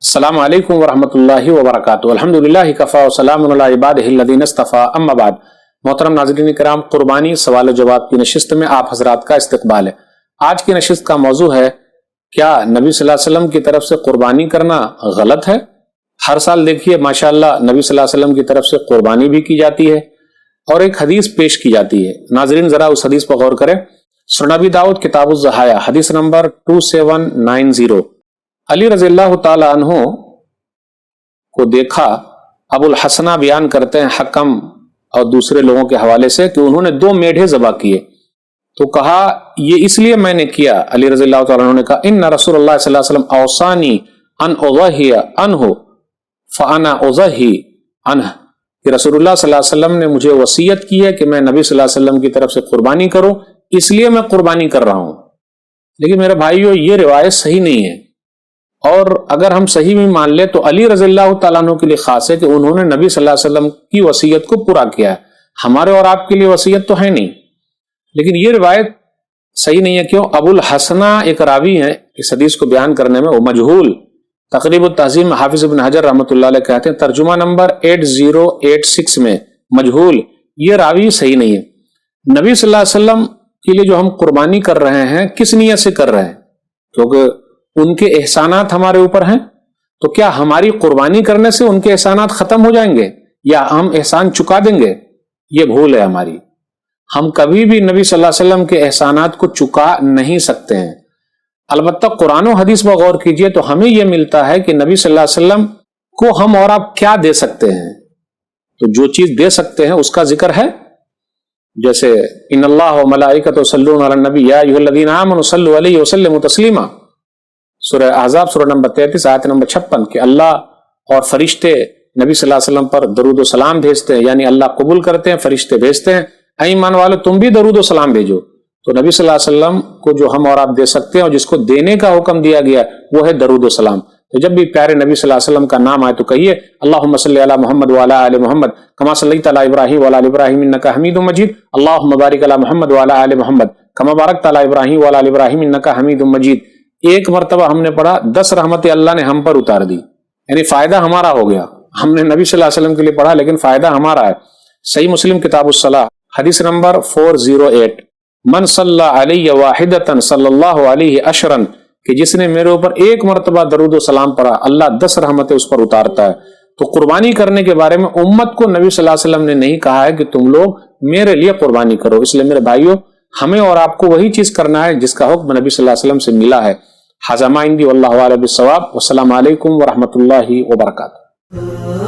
السلام علیکم ورحمۃ اللہ وبرکاتہ۔ الحمدللہ کفا وسلام علی عبادہ الذین اصطفیٰ، اما بعد۔ محترم ناظرین کرام، قربانی سوال و جواب کی نشست میں آپ حضرات کا استقبال ہے۔ آج کی نشست کا موضوع ہے، کیا نبی صلی اللہ علیہ وسلم کی طرف سے قربانی کرنا غلط ہے؟ ہر سال دیکھیے ماشاءاللہ نبی صلی اللہ علیہ وسلم کی طرف سے قربانی بھی کی جاتی ہے اور ایک حدیث پیش کی جاتی ہے۔ ناظرین ذرا اس حدیث پر غور کریں۔ سنن ابی داؤد کتاب الضحایہ حدیث نمبر 2790۔ علی رضی اللہ تعالی عنہ کو دیکھا، ابو الحسنہ بیان کرتے ہیں حکم اور دوسرے لوگوں کے حوالے سے کہ انہوں نے 2 میڑھے ذبح کیے، تو کہا یہ اس لیے میں نے کیا۔ علی رضی اللہ تعالی عنہ نے کہا ان رسول اللہ صلی اللہ علیہ وسلم اوصانی ان اضحی عنہ فانا اضحی عنہ، کہ رسول اللہ صلی اللہ علیہ وسلم نے مجھے وصیت کی ہے کہ میں نبی صلی اللہ علیہ وسلم کی طرف سے قربانی کروں، اس لیے میں قربانی کر رہا ہوں۔ لیکن میرے بھائیو، یہ روایت صحیح نہیں ہے، اور اگر ہم صحیح بھی مان لیں تو علی رضی اللہ تعالیٰ عنہ کے لیے خاص ہے کہ انہوں نے نبی صلی اللہ علیہ وسلم کی وصیت کو پورا کیا ہے، ہمارے اور آپ کے لیے وصیت تو ہے نہیں۔ لیکن یہ روایت صحیح نہیں ہے، کیوں؟ ابو الحسنہ ایک راوی ہیں اس حدیث کو بیان کرنے میں، وہ مجہول۔ تقریب التہذیب میں حافظ ابن حجر رحمۃ اللہ علیہ کہتے ہیں ترجمہ نمبر 8086 میں مجہول، یہ راوی صحیح نہیں ہے۔ نبی صلی اللہ علیہ وسلم کے لیے جو ہم قربانی کر رہے ہیں کس نیت سے کر رہے ہیں؟ کیونکہ ان کے احسانات ہمارے اوپر ہیں، تو کیا ہماری قربانی کرنے سے ان کے احسانات ختم ہو جائیں گے یا ہم احسان چکا دیں گے؟ یہ بھول ہے ہماری۔ ہم کبھی بھی نبی صلی اللہ علیہ وسلم کے احسانات کو چکا نہیں سکتے ہیں۔ البتہ قرآن و حدیث پر غور کیجئے تو ہمیں یہ ملتا ہے کہ نبی صلی اللہ علیہ وسلم کو ہم اور آپ کیا دے سکتے ہیں، تو جو چیز دے سکتے ہیں اس کا ذکر ہے، جیسے ان اللہ و ملائکۃ یصلون علی النبی یا ایھا الذین آمنوا صلوا علیہ وسلموا تسلیما، سورہ احزاب سورہ نمبر 33 آیت نمبر 56، کہ اللہ اور فرشتے نبی صلی اللہ علیہ وسلم پر درود و سلام بھیجتے ہیں، یعنی اللہ قبول کرتے ہیں، فرشتے بھیجتے ہیں، اے ایمان والو تم بھی درود و سلام بھیجو۔ تو نبی صلی اللہ علیہ وسلم کو جو ہم اور آپ دے سکتے ہیں اور جس کو دینے کا حکم دیا گیا وہ ہے درود و سلام۔ تو جب بھی پیارے نبی صلی اللہ علیہ وسلم کا نام آئے تو کہیے اللہم صلی علی محمد وعلی آل محمد کما صلیت علی ابراہیم وعلی آل ابراہیم انک حمید مجید، اللہم بارک علی محمد وعلی آل محمد کما بارکت علی ابراہیم وعلی آل ابراہیم انک حمید مجید۔ ایک مرتبہ ہم نے پڑھا، 10 رحمتیں اللہ نے ہم پر اتار دی، یعنی فائدہ ہمارا ہو گیا۔ ہم نے نبی صلی اللہ علیہ وسلم کے لیے پڑھا لیکن فائدہ ہمارا ہے۔ صحیح مسلم کتاب الصلاۃ حدیث نمبر 408، من صلی علیہ واحدۃ صلی اللہ علیہ عشرا، کہ جس نے میرے اوپر ایک مرتبہ درود و سلام پڑھا اللہ 10 رحمتیں اس پر اتارتا ہے۔ تو قربانی کرنے کے بارے میں امت کو نبی صلی اللہ علیہ وسلم نے نہیں کہا ہے کہ تم لوگ میرے لیے قربانی کرو، اس لیے میرے بھائیوں ہمیں اور آپ کو وہی چیز کرنا ہے جس کا حکم نبی صلی اللہ علیہ وسلم سے ملا ہے۔ ھذا ما عندی واللہ اعلم بالصواب، والسلام علیکم ورحمۃ اللہ وبرکاتہ۔